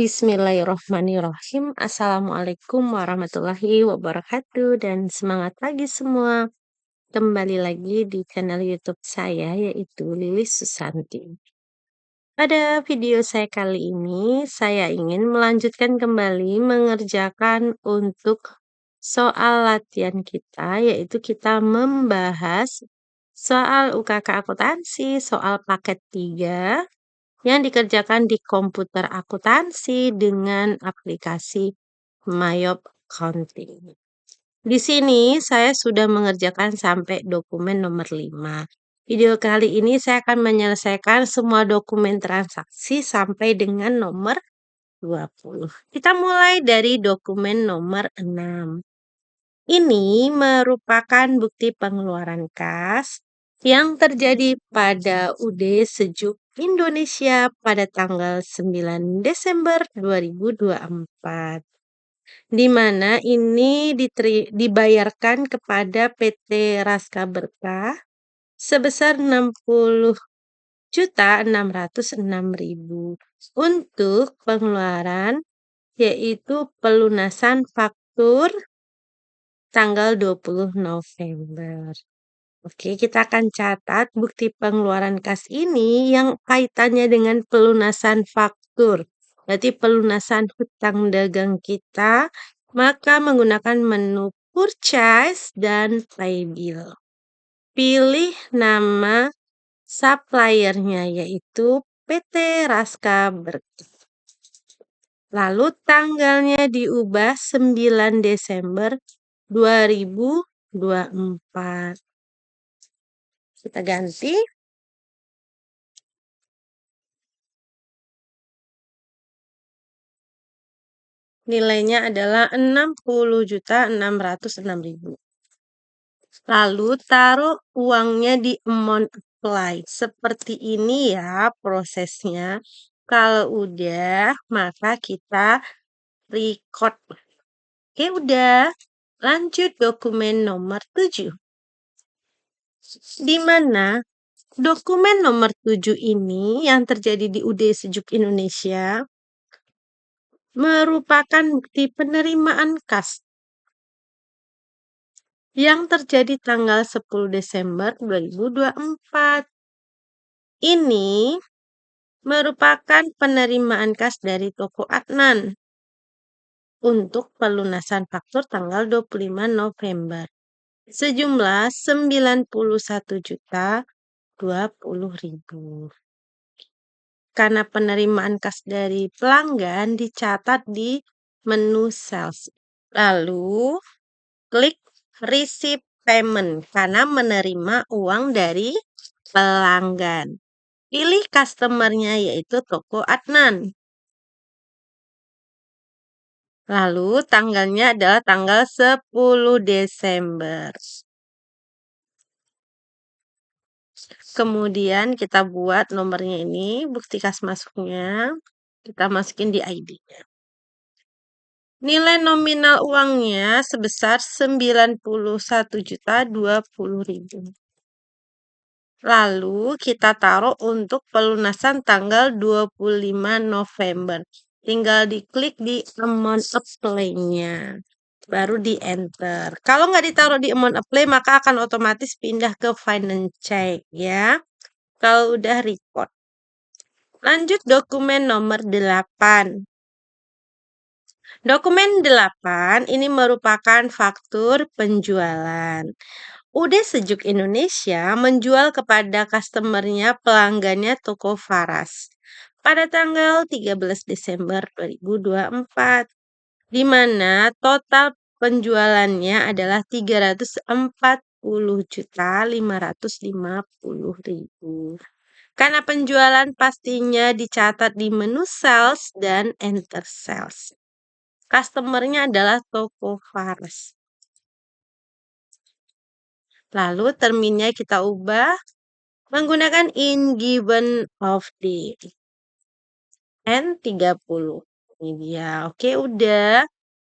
Bismillahirrohmanirrohim. Assalamualaikum warahmatullahi wabarakatuh dan semangat pagi semua. Kembali lagi di channel YouTube saya yaitu Lilis Susanti. Pada video saya kali ini saya ingin melanjutkan kembali mengerjakan untuk soal latihan kita, yaitu kita membahas soal UKK akuntansi, soal paket 3 yang dikerjakan di komputer akuntansi dengan aplikasi Mayop Accounting. Di sini saya sudah mengerjakan sampai dokumen nomor 5. Video kali ini saya akan menyelesaikan semua dokumen transaksi sampai dengan nomor 20. Kita mulai dari dokumen nomor 6. Ini merupakan bukti pengeluaran kas yang terjadi pada UD Sejuk Indonesia pada tanggal 9 Desember 2024. Di mana ini dibayarkan kepada PT Raska Berkah sebesar 60.606.000 untuk pengeluaran yaitu pelunasan faktur tanggal 20 November. Oke, kita akan catat bukti pengeluaran kas ini yang kaitannya dengan pelunasan faktur. Berarti pelunasan hutang dagang kita, maka menggunakan menu purchase dan pay bill. Pilih nama suppliernya yaitu PT Raska Berkah. Lalu tanggalnya diubah 9 Desember 2024. Kita ganti. Nilainya adalah 60.606.000. Lalu taruh uangnya di amount apply. Seperti ini ya prosesnya. Kalau udah, maka kita record. Oke, udah. Lanjut dokumen nomor 7. Di mana dokumen nomor 7 ini yang terjadi di UD Sejuk Indonesia merupakan bukti penerimaan kas yang terjadi tanggal 10 Desember 2024. Ini merupakan penerimaan kas dari toko Adnan untuk pelunasan faktur tanggal 25 November sejumlah 91.020.000. Karena penerimaan kas dari pelanggan dicatat di menu sales. Lalu klik receipt payment karena menerima uang dari pelanggan. Pilih customer-nya yaitu toko Adnan. Lalu tanggalnya adalah tanggal 10 Desember. Kemudian kita buat nomornya ini, bukti kas masuknya. Kita masukin di ID-nya. Nilai nominal uangnya sebesar 91.020.000. Lalu kita taruh untuk pelunasan tanggal 25 November. Tinggal diklik di amount apply-nya. Baru di enter. Kalau nggak ditaruh di amount apply, maka akan otomatis pindah ke finance check ya. Kalau udah record. Lanjut dokumen nomor 8. Dokumen 8 ini merupakan faktur penjualan. UD Sejuk Indonesia menjual kepada customernya pelanggannya toko Faras pada tanggal 13 Desember 2024, di mana total penjualannya adalah 340.550.000. Karena penjualan pastinya dicatat di menu sales dan enter sales. Customernya adalah toko Faras. Lalu terminnya kita ubah menggunakan in given of date. N30. Ini dia. Oke, udah.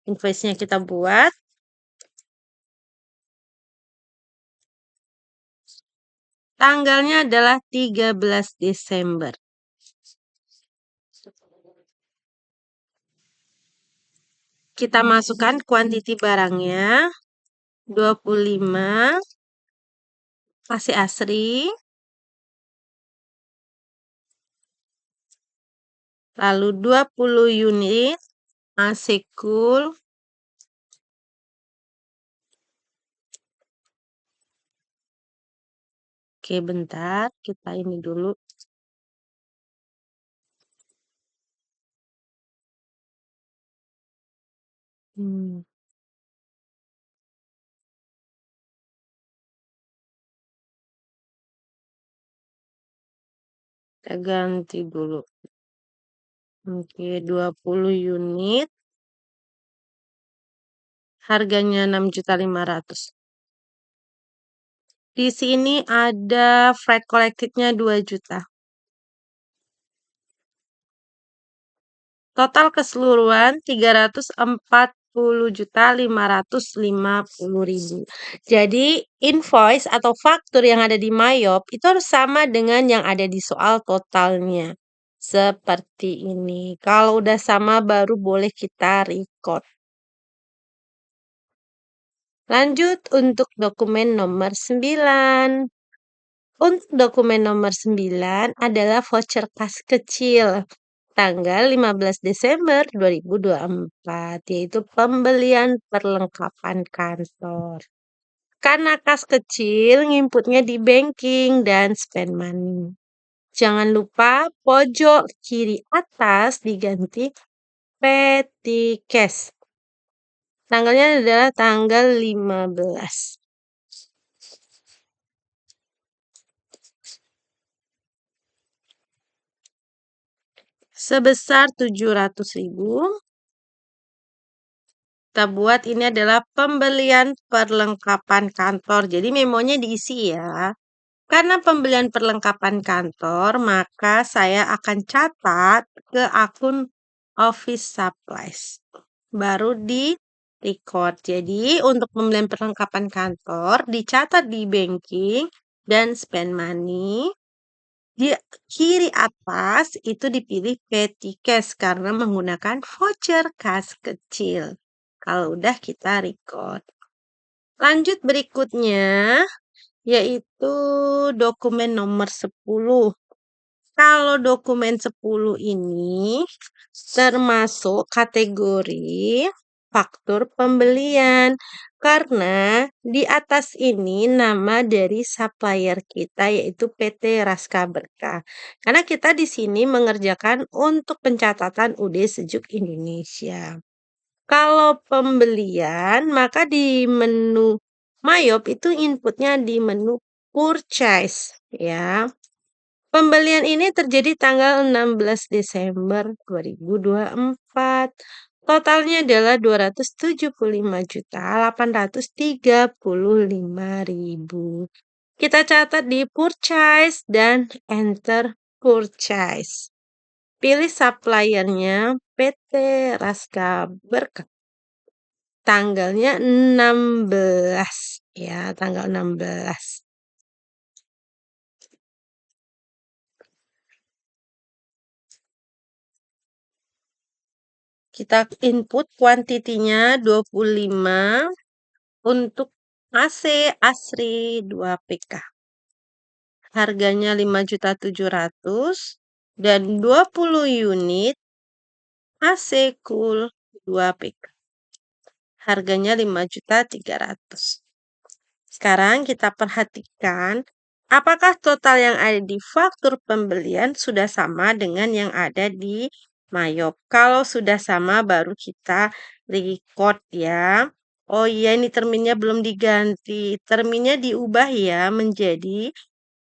Invoice-nya kita buat. Tanggalnya adalah 13 Desember. Kita masukkan kuantiti barangnya. 25 AC Asri. Lalu 20 unit AC Cool. Oke, bentar. Kita ini dulu. Kita ganti dulu. Oke, 20 unit. Harganya 6.500.000. Di sini ada freight collected-nya 2 juta. Total keseluruhan 340.550.000. Jadi invoice atau faktur yang ada di Mayop itu harus sama dengan yang ada di soal totalnya. Seperti ini. Kalau udah sama baru boleh kita record. Lanjut untuk dokumen nomor 9. Untuk dokumen nomor 9 adalah voucher kas kecil tanggal 15 Desember 2024, yaitu pembelian perlengkapan kantor. Karena kas kecil, nginputnya di banking dan spend money. Jangan lupa pojok kiri atas diganti petty cash. Tanggalnya adalah tanggal 15. Sebesar 700.000. Kita buat ini adalah pembelian perlengkapan kantor. Jadi memonya diisi ya. Karena pembelian perlengkapan kantor, maka saya akan catat ke akun Office Supplies. Baru di record. Jadi untuk pembelian perlengkapan kantor dicatat di banking dan spend money. Di kiri atas itu dipilih petty cash karena menggunakan voucher kas kecil. Kalau udah kita record. Lanjut berikutnya yaitu dokumen nomor 10. Kalau dokumen 10 ini termasuk kategori faktur pembelian karena di atas ini nama dari supplier kita yaitu PT Raska Berkah. Karena kita di sini mengerjakan untuk pencatatan UD Sejuk Indonesia. Kalau pembelian maka di menu Mayop itu inputnya di menu purchase ya. Pembelian ini terjadi tanggal 16 Desember 2024. Totalnya adalah 275.835.000. Kita catat di purchase dan enter purchase. Pilih suppliernya PT Raska Berkah. Tanggalnya 16 ya, tanggal 16. Kita input kuantitinya 25 untuk AC Asri 2 PK. Harganya 5.700.000 dan 20 unit AC Cool 2 PK. Harganya 5.300.000. Sekarang kita perhatikan apakah total yang ada di faktur pembelian sudah sama dengan yang ada di Mayop. Kalau sudah sama baru kita record ya. Oh iya, ini terminnya belum diganti. Terminnya diubah ya menjadi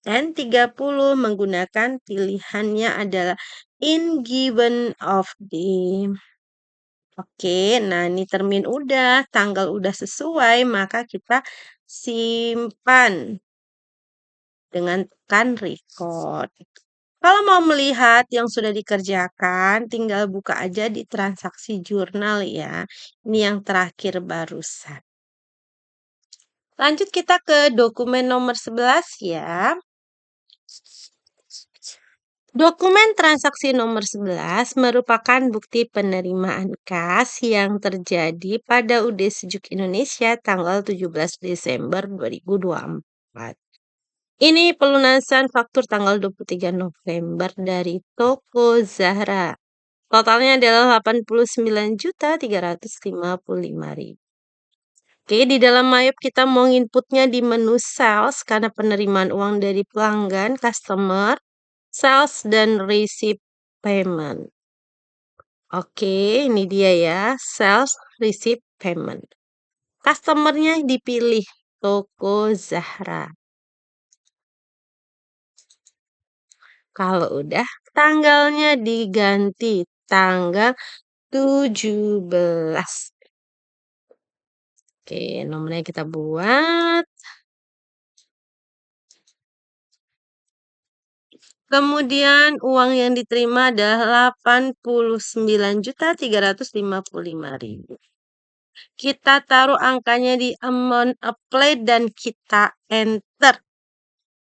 N30 menggunakan pilihannya adalah in given of the. Oke, nah ini termin udah, tanggal udah sesuai, maka kita simpan dengan tekan record. Kalau mau melihat yang sudah dikerjakan, tinggal buka aja di transaksi jurnal ya. Ini yang terakhir barusan. Lanjut kita ke dokumen nomor 11 ya. Dokumen transaksi nomor 11 merupakan bukti penerimaan kas yang terjadi pada UD Sejuk Indonesia tanggal 17 Desember 2024. Ini pelunasan faktur tanggal 23 November dari Toko Zahra. Totalnya adalah 89.355.000. Oke, di dalam Mayop kita mau inputnya di menu sales karena penerimaan uang dari pelanggan, customer, sales, dan receipt payment. Oke, ini dia ya, sales, receipt, payment. Customernya dipilih Toko Zahra. Kalau udah, tanggalnya diganti tanggal 17. Oke, nomornya kita buat. Kemudian uang yang diterima adalah 89.355.000. Kita taruh angkanya di amount apply dan kita enter.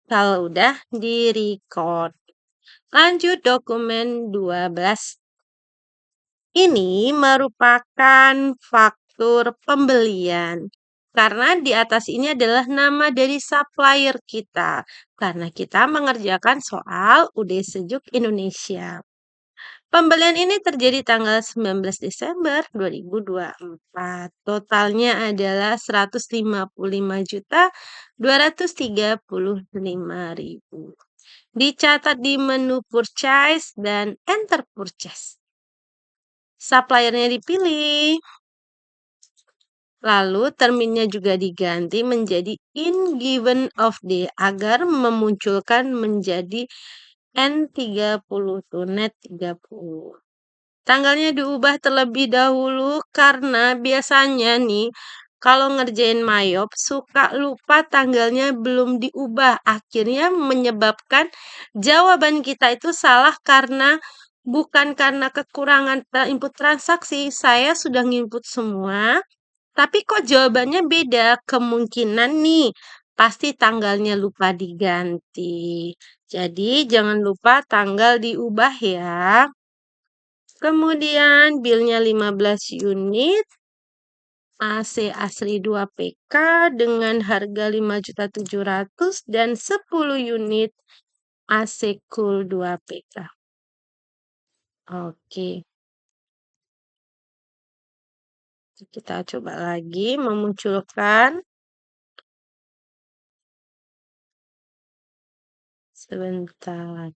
Kalau udah di record. Lanjut dokumen 12. Ini merupakan faktur pembelian. Karena di atas ini adalah nama dari supplier kita. Karena kita mengerjakan soal UD Sejuk Indonesia. Pembelian ini terjadi tanggal 19 Desember 2024. Totalnya adalah 155.235.000. Dicatat di menu purchase dan enter purchase. Suppliernya dipilih. Lalu terminnya juga diganti menjadi in given of day agar memunculkan menjadi N30 tuh net 30. Tanggalnya diubah terlebih dahulu karena biasanya nih kalau ngerjain Mayop suka lupa tanggalnya belum diubah. Akhirnya menyebabkan jawaban kita itu salah karena bukan karena kekurangan input transaksi. Saya sudah nginput semua, tapi kok jawabannya beda? Kemungkinan nih pasti tanggalnya lupa diganti. Jadi jangan lupa tanggal diubah ya. Kemudian bilnya 15 unit, AC asli 2 PK dengan harga 5.700.000 dan 10 unit AC cool 2 PK. Oke, kita coba lagi memunculkan. Sebentar.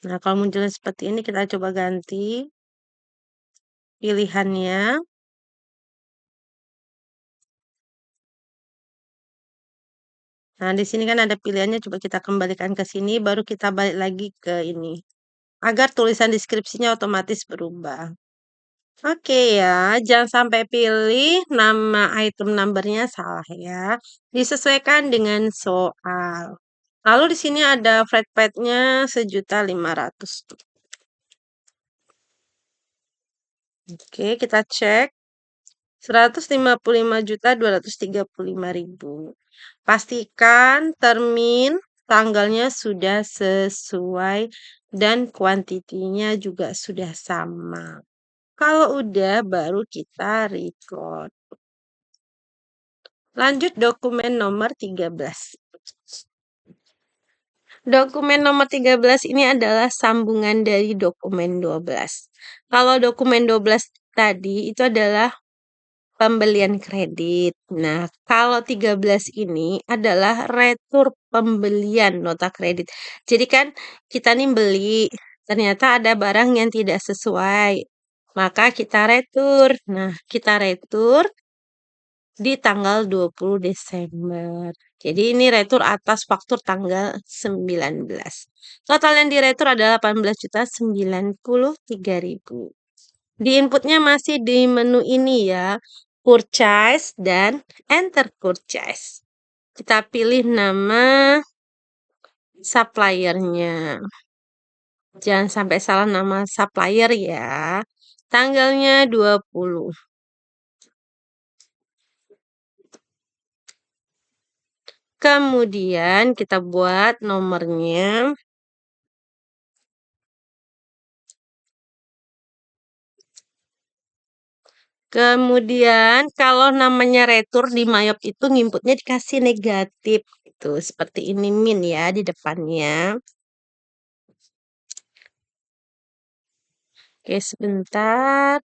Nah, kalau munculnya seperti ini kita coba ganti pilihannya. Nah, di sini kan ada pilihannya, coba kita kembalikan ke sini, baru kita balik lagi ke ini. Agar tulisan deskripsinya otomatis berubah. Oke ya, jangan sampai pilih nama item numbernya salah ya. Disesuaikan dengan soal. Lalu di sini ada flat rate-nya 1.500.000. Oke, kita cek. 155.235.000. Pastikan termin tanggalnya sudah sesuai dan kuantitinya juga sudah sama. Kalau udah baru kita record. Lanjut dokumen nomor 13. Dokumen nomor 13 ini adalah sambungan dari dokumen 12. Kalau dokumen 12 tadi itu adalah pembelian kredit. Nah, kalau 13 ini adalah retur pembelian nota kredit. Jadi kan kita nih beli, ternyata ada barang yang tidak sesuai. Maka kita retur. Nah, kita retur di tanggal 20 Desember. Jadi ini retur atas faktur tanggal 19. Total yang diretur adalah 18.093.000. Di inputnya masih di menu ini ya, purchase dan enter purchase. Kita pilih nama suppliernya. Jangan sampai salah nama supplier ya. Tanggalnya 20. Kemudian kita buat nomornya Kemudian kalau namanya retur di Mayop itu nginputnya dikasih negatif gitu, seperti ini min ya di depannya. Oke, sebentar.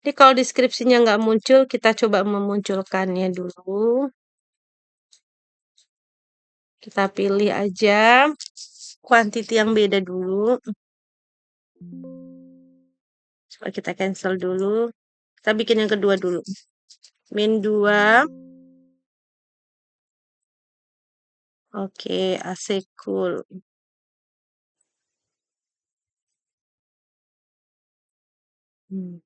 Jadi kalau deskripsinya nggak muncul, kita coba memunculkannya dulu. Kita pilih aja quantity yang beda dulu. Coba kita cancel dulu. Kita bikin yang kedua dulu. Min 2. Oke, AC cool. Hmm.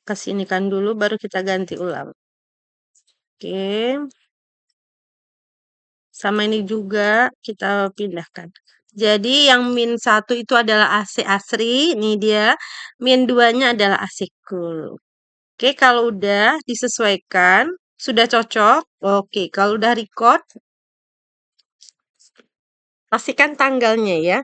Kesinikan dulu baru kita ganti ulang. Oke. Sama ini juga kita pindahkan. Jadi yang min 1 itu adalah AC Asri. Ini dia. Min 2-nya adalah AC cool. Oke, kalau udah disesuaikan, sudah cocok. Oke, kalau udah record, pastikan tanggalnya ya.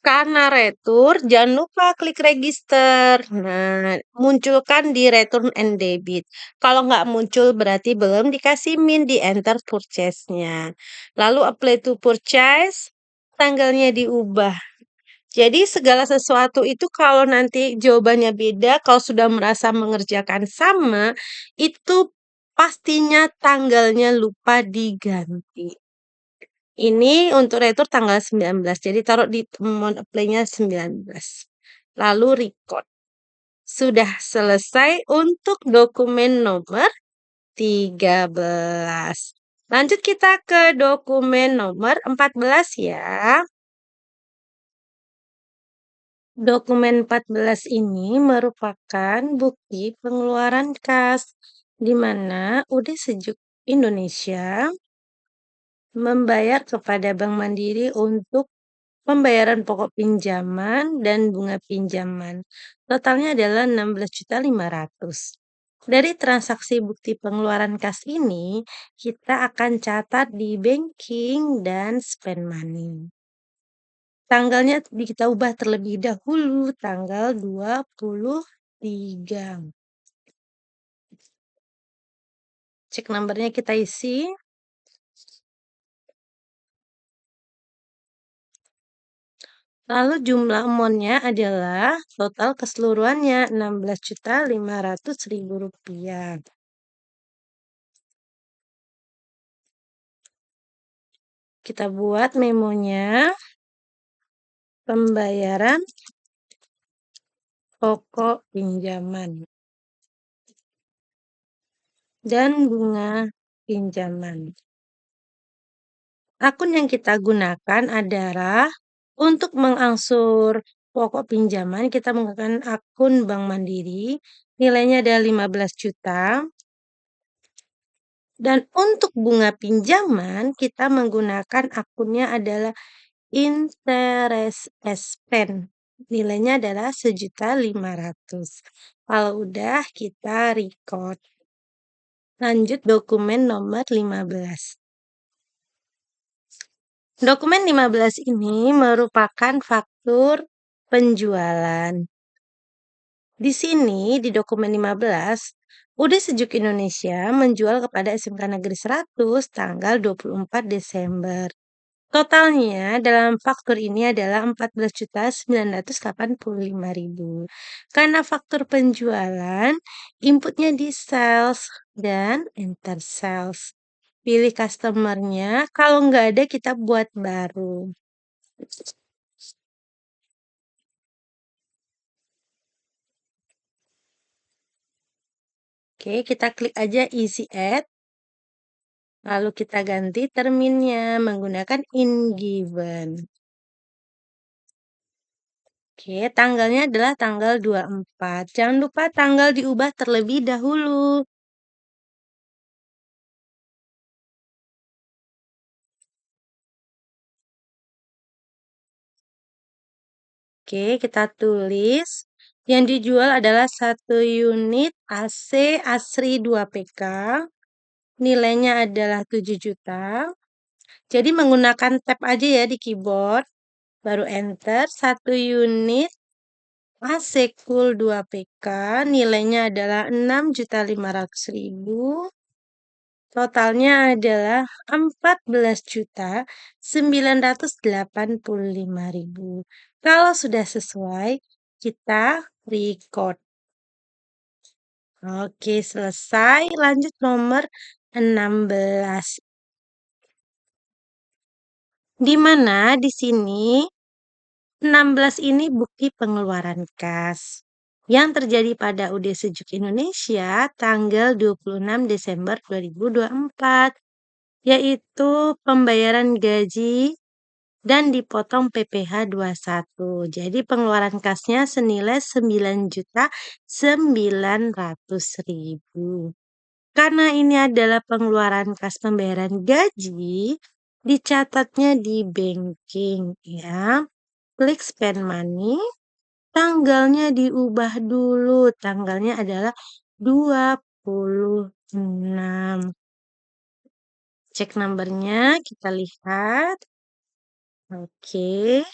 Karena retur, jangan lupa klik register. Nah, munculkan di return and debit. Kalau nggak muncul berarti belum dikasih min di enter purchase-nya. Lalu apply to purchase, tanggalnya diubah. Jadi segala sesuatu itu kalau nanti jawabannya beda, kalau sudah merasa mengerjakan sama, itu pastinya tanggalnya lupa diganti. Ini untuk retur tanggal 19. Jadi taruh di amount apply-nya 19. Lalu record. Sudah selesai untuk dokumen nomor 13. Lanjut kita ke dokumen nomor 14 ya. Dokumen 14 ini merupakan bukti pengeluaran kas di mana UD Sejuk Indonesia membayar kepada Bank Mandiri untuk pembayaran pokok pinjaman dan bunga pinjaman. Totalnya adalah 16.500.000. Dari transaksi bukti pengeluaran kas ini, kita akan catat di banking dan spend money. Tanggalnya kita ubah terlebih dahulu, tanggal 23. Cek nomornya kita isi. Lalu jumlah amount-nya adalah total keseluruhannya 16.500.000 rupiah. Kita buat memonya. Pembayaran pokok pinjaman dan bunga pinjaman. Akun yang kita gunakan adalah untuk mengangsur pokok pinjaman, kita menggunakan akun Bank Mandiri, nilainya ada 15 juta. Dan untuk bunga pinjaman, kita menggunakan akunnya adalah Interest Expense. Nilainya adalah 1.500.000. Kalau udah, kita record. Lanjut dokumen nomor 15. Dokumen 15 ini merupakan faktur penjualan. Di sini, di dokumen 15, UD Sejuk Indonesia menjual kepada SMK Negeri 100 tanggal 24 Desember. Totalnya dalam faktur ini adalah 14.985.000. Karena faktur penjualan, inputnya di sales dan enter sales. Pilih customernya, kalau nggak ada kita buat baru. Oke, kita klik aja isi add. Lalu kita ganti terminnya menggunakan in given. Oke, tanggalnya adalah tanggal 24. Jangan lupa tanggal diubah terlebih dahulu. Oke, kita tulis Yang dijual adalah 1 unit AC Asri 2 PK, nilainya adalah 7 juta. Jadi menggunakan tab aja ya di keyboard, baru enter. 1 unit AC Cool 2 PK, nilainya adalah 6.500.000. Totalnya adalah 14.985.000. Kalau sudah sesuai, kita record. Oke, selesai. Lanjut nomor 16. Di mana di sini 16 ini bukti pengeluaran kas yang terjadi pada UD Sejuk Indonesia tanggal 26 Desember 2024, yaitu pembayaran gaji dan dipotong PPh 21. Jadi pengeluaran kasnya senilai 9.900.000. Karena ini adalah pengeluaran kas pembayaran gaji, dicatatnya di banking ya. Klik spend money, tanggalnya diubah dulu. Tanggalnya adalah 26. Cek nomornya, kita lihat. Oke.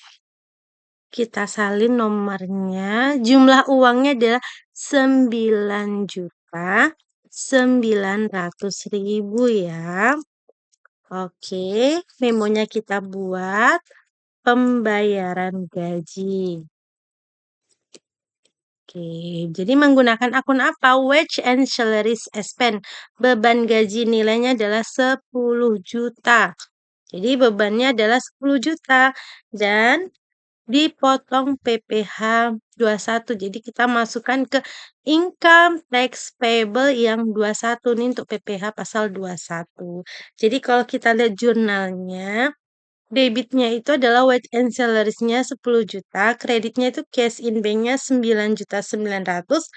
Kita salin nomornya. Jumlah uangnya adalah 9.900.000 ya. Oke, memonya kita buat pembayaran gaji. Oke, jadi menggunakan akun apa? Wage and Salaries Expense. Beban gaji nilainya adalah 10 juta. Jadi bebannya adalah 10 juta. Dan dipotong PPh 21. Jadi kita masukkan ke income tax payable yang 21 nih untuk PPh pasal 21. Jadi kalau kita lihat jurnalnya, debitnya itu adalah wage and salaries-nya 10 juta, kreditnya itu cash in bank-nya 9.900.000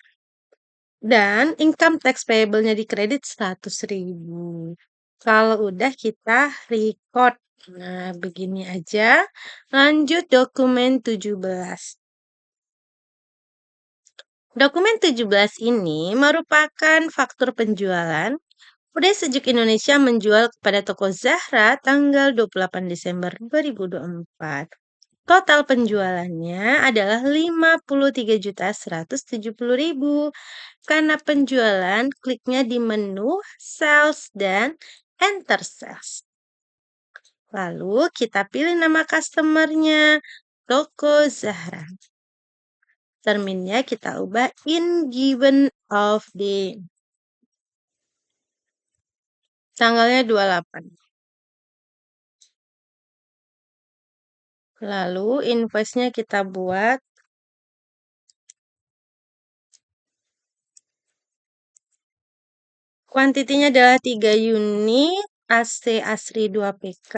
dan income tax payable-nya di kredit 100.000. Kalau udah kita record. Nah, begini aja. Lanjut dokumen 17. Dokumen 17 ini merupakan faktur penjualan. Udah Sejuk Indonesia menjual kepada toko Zahra tanggal 28 Desember 2024. Total penjualannya adalah 53.170.000. Karena penjualan, kliknya di menu Sales dan Enter Sales. Lalu kita pilih nama customer-nya, Toko Zahra. Terminnya kita ubah in given of day. Tanggalnya 28. Lalu invoice-nya kita buat. Kuantitinya adalah 3 unit AC Asri 2 PK.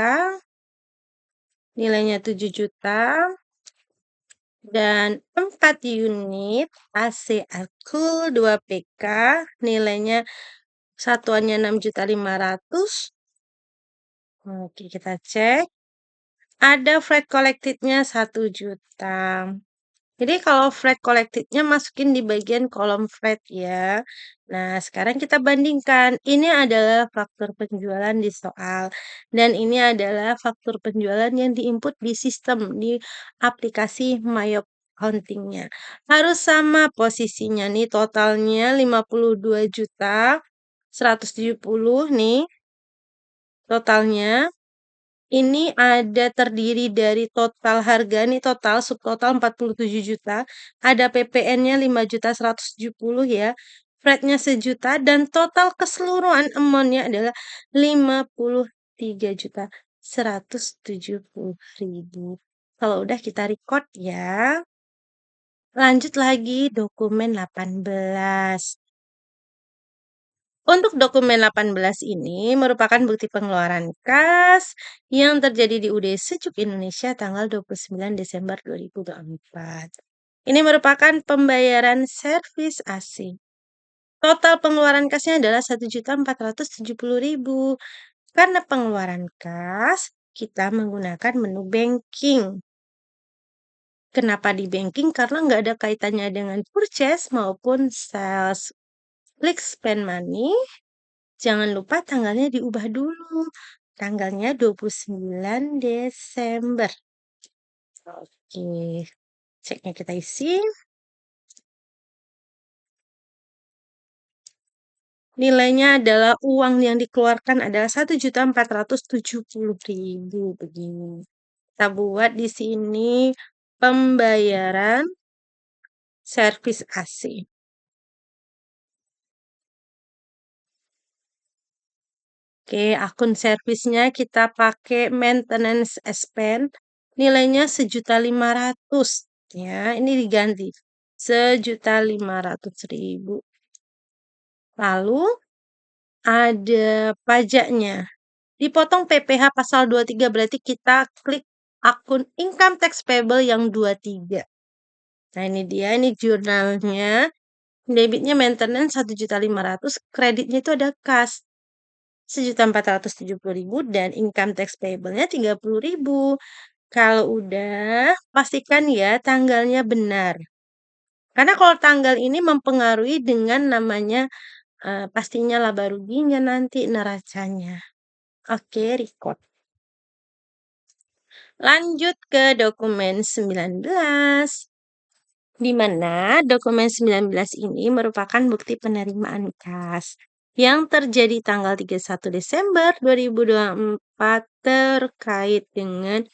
Nilainya 7 juta. Dan 4 unit AC Cool 2 PK. Nilainya satuannya 6.500.000. Oke, kita cek. Ada freight collected-nya 1 juta. Jadi kalau freight collected-nya masukin di bagian kolom freight ya. Nah, sekarang kita bandingkan. Ini adalah faktur penjualan di soal. Dan ini adalah faktur penjualan yang diinput di sistem, di aplikasi Mayop Accounting-nya. Harus sama posisinya nih, totalnya 52.170 nih. Totalnya. Ini ada terdiri dari total harga nih, total subtotal 47 juta. Ada PPN-nya 5.170 ya. Freight-nya 1 juta dan total keseluruhan amount-nya adalah 53.170.000. Kalau udah kita record ya. Lanjut lagi dokumen 18. Untuk dokumen 18 ini merupakan bukti pengeluaran kas yang terjadi di UD Sejuk Indonesia tanggal 29 Desember 2024. Ini merupakan pembayaran servis AC. Total pengeluaran kasnya adalah 1.470.000. Karena pengeluaran kas, kita menggunakan menu banking. Kenapa di banking? Karena nggak ada kaitannya dengan purchase maupun sales. Klik spend money, jangan lupa tanggalnya diubah dulu. Tanggalnya 29 Desember. Oke, ceknya kita isi. Nilainya adalah uang yang dikeluarkan adalah 1.470.000 begini. Kita buat di sini pembayaran servis AC. Oke, akun servisnya kita pakai maintenance spend. Nilainya 1.500.000. Ya, ini diganti 1.500.000. Lalu ada pajaknya. Dipotong PPh pasal 23 berarti kita klik akun income tax payable yang 23. Nah, ini dia, ini jurnalnya. Debitnya maintenance 1.500.000, kreditnya itu ada kas 1.470.000 dan income tax payable-nya 30.000. Kalau udah, pastikan ya tanggalnya benar. Karena kalau tanggal ini mempengaruhi dengan namanya pastinya laba ruginya nanti neracanya. Oke, record. Lanjut ke dokumen 19. Di mana dokumen 19 ini merupakan bukti penerimaan kas yang terjadi tanggal 31 Desember 2024 terkait dengan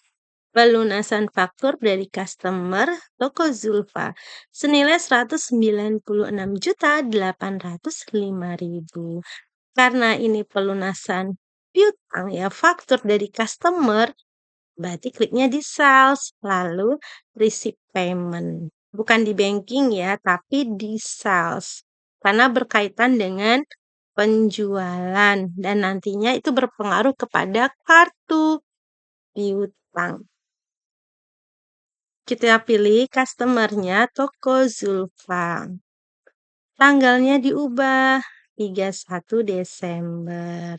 pelunasan faktur dari customer toko Zulfa senilai 196.805.000. Karena ini pelunasan piutang ya, faktur dari customer, berarti kliknya di sales, lalu receipt payment. Bukan di banking ya, tapi di sales. Karena berkaitan dengan penjualan dan nantinya itu berpengaruh kepada kartu piutang. Kita pilih customer-nya toko Zulfa. Tanggalnya diubah 31 Desember.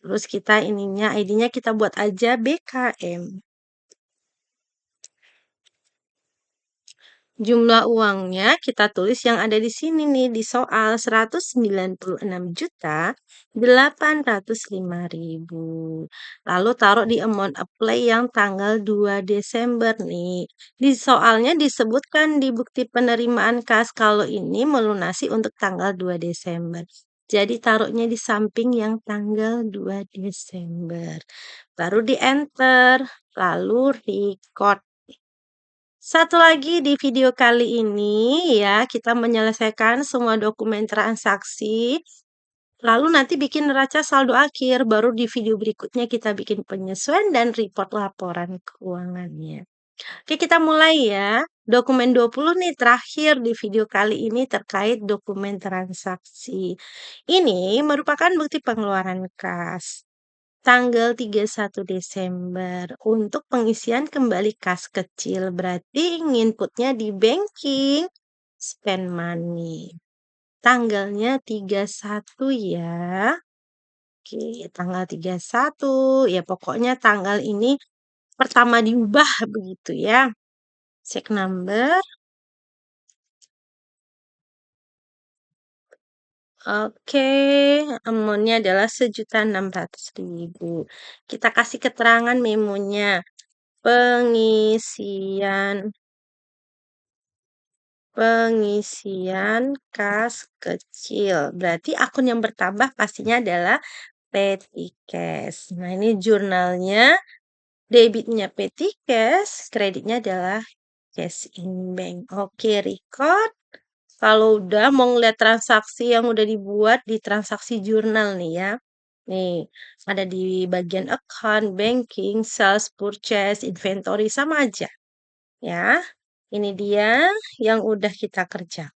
Terus kita ininya ID-nya kita buat aja BKM. Jumlah uangnya kita tulis yang ada di sini nih di soal 196.805.000. Lalu taruh di amount apply yang tanggal 2 Desember nih. Di soalnya disebutkan di bukti penerimaan kas kalau ini melunasi untuk tanggal 2 Desember. Jadi taruhnya di samping yang tanggal 2 Desember. Baru di enter, lalu record. Satu lagi di video kali ini ya, kita menyelesaikan semua dokumen transaksi. Lalu nanti bikin neraca saldo akhir, baru di video berikutnya kita bikin penyesuaian dan report laporan keuangannya. Oke, kita mulai ya. Dokumen 20 nih terakhir di video kali ini terkait dokumen transaksi. Ini merupakan bukti pengeluaran kas tanggal 31 Desember untuk pengisian kembali kas kecil. Berarti inputnya di banking, spend money. Tanggalnya 31 ya. Oke, tanggal 31. Ya pokoknya tanggal ini pertama diubah begitu ya. Check number. Oke, amount-nya adalah 1.600.000. Kita kasih keterangan memonya. Pengisian kas kecil. Berarti akun yang bertambah pastinya adalah petty cash. Nah, ini jurnalnya. Debitnya petty cash, kreditnya adalah cash in bank. Oke, record. Kalau udah mau ngeliat transaksi yang udah dibuat di transaksi jurnal nih ya. Nih, ada di bagian account, banking, sales, purchase, inventory, sama aja. Ya, ini dia yang udah kita kerja.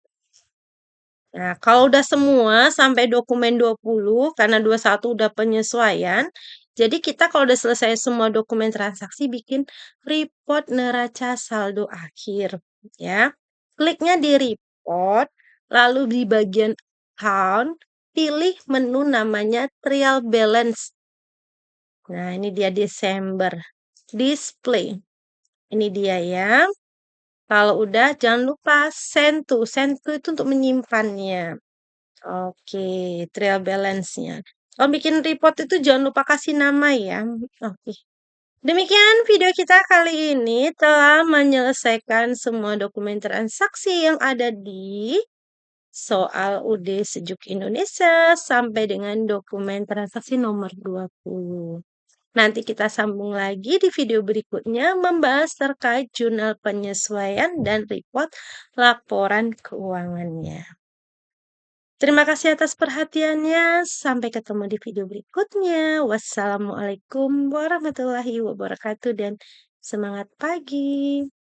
Nah, kalau udah semua sampai dokumen 20, karena 21 udah penyesuaian, jadi kita kalau udah selesai semua dokumen transaksi, bikin report neraca saldo akhir. Ya, kliknya di report, lalu di bagian account, pilih menu namanya trial balance. Nah, ini dia Desember. Display. Ini dia ya. Kalau udah jangan lupa send to. Send to itu untuk menyimpannya. Oke, trial balance-nya. Kalau bikin report itu jangan lupa kasih nama ya. Oke. Demikian video kita kali ini telah menyelesaikan semua dokumen transaksi yang ada di soal UD Sejuk Indonesia sampai dengan dokumen transaksi nomor 20. Nanti kita sambung lagi di video berikutnya membahas terkait jurnal penyesuaian dan report laporan keuangannya. Terima kasih atas perhatiannya. Sampai ketemu di video berikutnya. Wassalamualaikum warahmatullahi wabarakatuh dan semangat pagi.